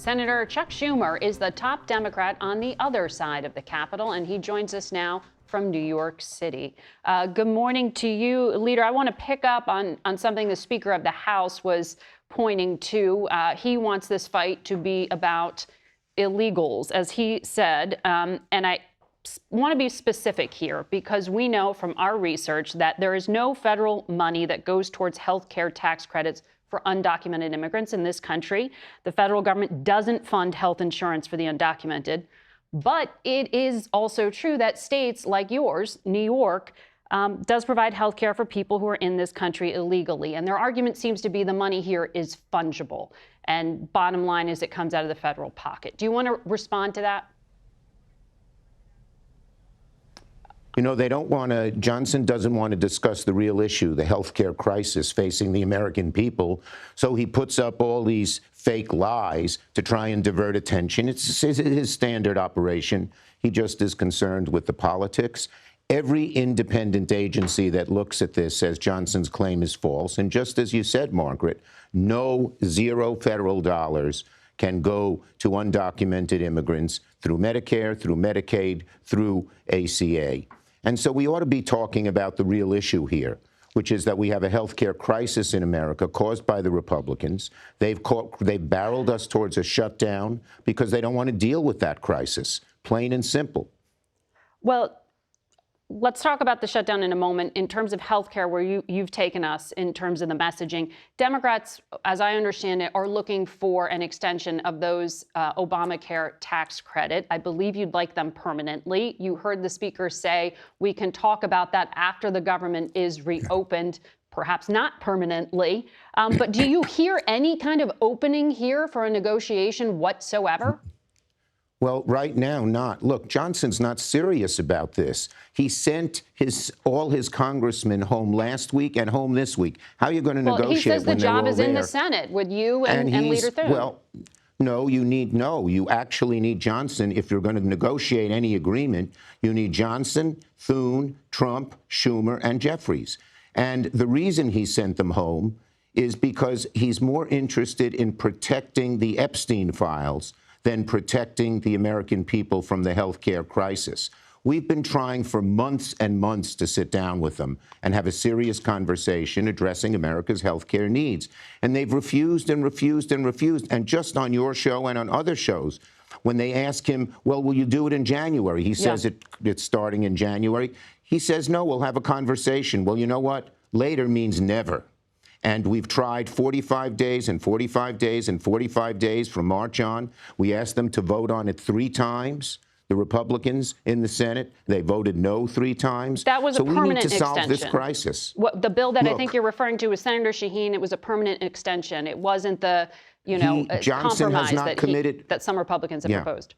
Senator Chuck Schumer is the top Democrat on the other side of the Capitol, and he joins us now from New York City. Good morning to you, Leader. I want to pick up on something the Speaker of the House was pointing to. He wants this fight to be about illegals, as he said, and I want to be specific here because we know from our research that there is no federal money that goes towards health care tax credits for undocumented immigrants in this country. The federal government doesn't fund health insurance for the undocumented. But it is also true that states like yours, New York, does provide health care for people who are in this country illegally. And their argument seems to be the money here is fungible. And bottom line is it comes out of the federal pocket. Do you want to respond to that? You know, they don't want to, Johnson doesn't want to discuss the real issue, the healthcare crisis facing the American people. So he puts up all these fake lies to try and divert attention. It's his standard operation. He just is concerned with the politics. Every independent agency that looks at this says Johnson's claim is false. And just as you said, Margaret, zero federal dollars can go to undocumented immigrants through Medicare, through Medicaid, through ACA. And so we ought to be talking about the real issue here, which is that we have a health care crisis in America caused by the Republicans. They've barreled us towards a shutdown because they don't want to deal with that crisis, plain and simple. Well, let's talk about the shutdown in a moment. In terms of health care, where you've taken us in terms of the messaging, Democrats, as I understand it, are looking for an extension of those Obamacare tax credit. I believe you'd like them permanently. You heard the speaker say we can talk about that after the government is reopened, perhaps not permanently. But do you hear any kind of opening here for a negotiation whatsoever? Well, right now, not. Look, Johnson's not serious about this. He sent all his congressmen home last week and home this week. How are you going to negotiate? He says the when job is in the Senate with you and Leader Thune. Well, you actually need Johnson. If you're going to negotiate any agreement, you need Johnson, Thune, Trump, Schumer, and Jeffries. And the reason he sent them home is because he's more interested in protecting the Epstein files than protecting the American people from the health care crisis. We've been trying for months and months to sit down with them and have a serious conversation addressing America's health care needs. And they've refused and refused and refused. And just on your show and on other shows, when they ask him, well, will you do it in January? He says it's starting in January. He says, no, we'll have a conversation. Well, you know what? Later means never. And we've tried 45 days and 45 days and 45 days from March on. We asked them to vote on it 3 times. The Republicans in the Senate, they voted no 3 times. That was a permanent extension. So we need to solve this crisis. The bill that I think you're referring to is Senator Shaheen. It was a permanent extension. It wasn't the, compromise that some Republicans have proposed.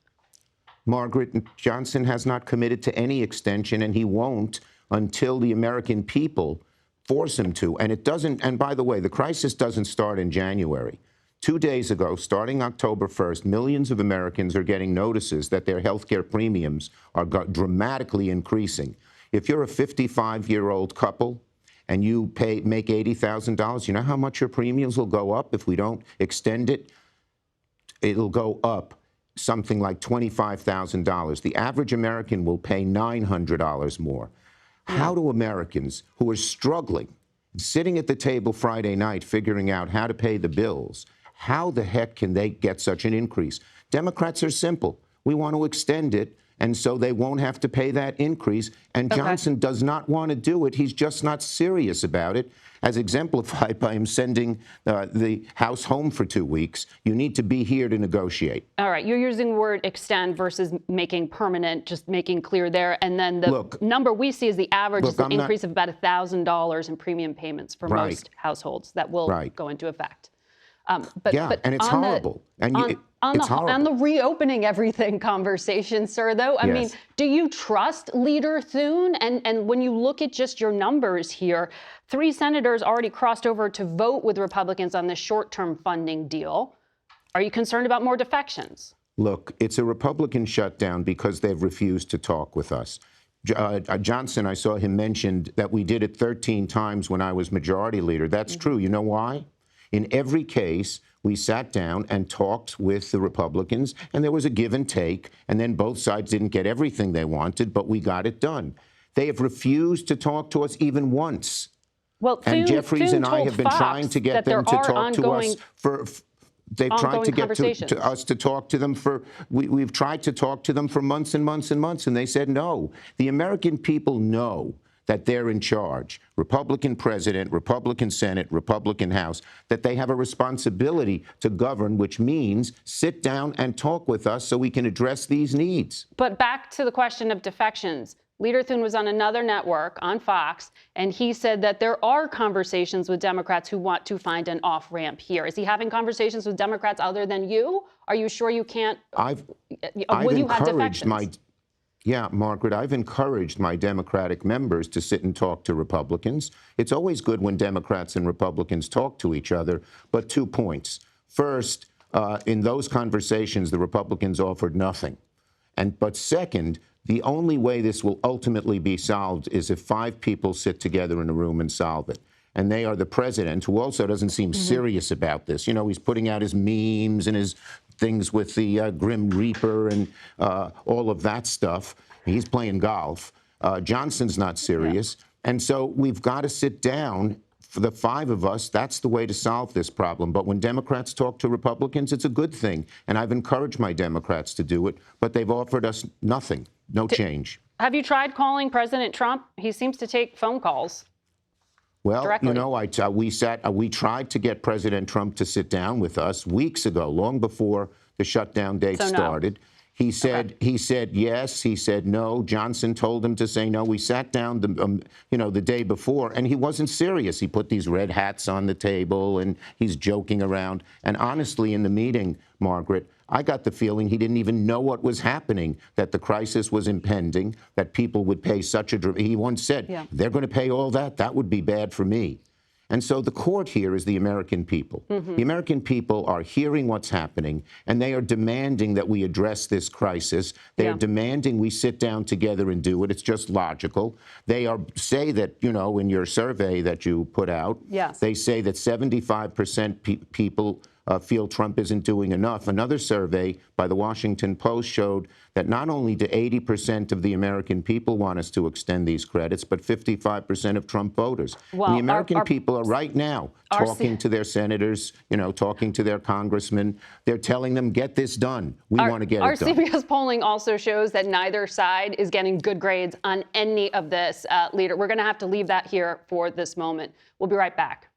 Margaret, Johnson has not committed to any extension, and he won't until the American people force him to. And it doesn't, and by the way, the crisis doesn't start in January. 2 days ago, starting October 1st, millions of Americans are getting notices that their health care premiums are dramatically increasing. If you're a 55-year-old couple and you make $80,000, you know how much your premiums will go up if we don't extend it? It'll go up something like $25,000. The average American will pay $900 more. How do Americans who are struggling, sitting at the table Friday night figuring out how to pay the bills, how the heck can they get such an increase? Democrats are simple. We want to extend it, and so they won't have to pay that increase. And Johnson does not want to do it. He's just not serious about it, as exemplified by him sending the House home for 2 weeks. You need to be here to negotiate. All right. You're using the word extend versus making permanent, just making clear there. And then the number we see is the average is an increase of about $1,000 in premium payments for most households that will go into effect. And it's horrible. On the reopening everything conversation, sir, though, I mean, do you trust Leader Thune? And when you look at just your numbers here, 3 senators already crossed over to vote with Republicans on this short-term funding deal. Are you concerned about more defections? Look, it's a Republican shutdown because they've refused to talk with us. Johnson, I saw him mentioned that we did it 13 times when I was majority leader. That's true. You know why? In every case, we sat down and talked with the Republicans, and there was a give and take, and then both sides didn't get everything they wanted, but we got it done. They have refused to talk to us even once. Well, And Jeffries and I have been trying to get them to talk to us for they've tried to get to us to talk to them for, we've tried to talk to them for months and months and months, and they said no. The American people know that they're in charge, Republican president, Republican Senate, Republican House, that they have a responsibility to govern, which means sit down and talk with us so we can address these needs. But back to the question of defections. Leader Thune was on another network, on Fox, and he said that there are conversations with Democrats who want to find an off-ramp here. Is he having conversations with Democrats other than you? Are you sure you can't? I've encouraged Margaret, I've encouraged my Democratic members to sit and talk to Republicans. It's always good when Democrats and Republicans talk to each other, but 2 points. First, in those conversations, the Republicans offered nothing. But second, the only way this will ultimately be solved is if 5 people sit together in a room and solve it. And they are the president, who also doesn't seem serious about this. You know, he's putting out his memes and his things with the Grim Reaper and all of that stuff. He's playing golf. Johnson's not serious. Yeah. And so we've got to sit down. For the 5 of us, that's the way to solve this problem. But when Democrats talk to Republicans, it's a good thing. And I've encouraged my Democrats to do it, but they've offered us nothing, no change. Have you tried calling President Trump? He seems to take phone calls. Well, directly. You know, we tried to get President Trump to sit down with us weeks ago, long before the shutdown date started. He said yes. He said no. Johnson told him to say no. We sat down, the day before, and he wasn't serious. He put these red hats on the table, and he's joking around. And honestly, in the meeting, Margaret, I got the feeling he didn't even know what was happening, that the crisis was impending, that people would pay such a... He once said, they're going to pay all that? That would be bad for me. And so the court here is the American people. The American people are hearing what's happening, and they are demanding that we address this crisis. They are demanding we sit down together and do it. It's just logical. They say that, in your survey that you put out, they say that 75% people feel Trump isn't doing enough. Another survey by the Washington Post showed that not only do 80% of the American people want us to extend these credits, but 55% of Trump voters. Well, and the American people are right now talking to their senators, talking to their congressmen. They're telling them, get this done. We want to get it done. Our CBS polling also shows that neither side is getting good grades on any of this, Leader. We're going to have to leave that here for this moment. We'll be right back.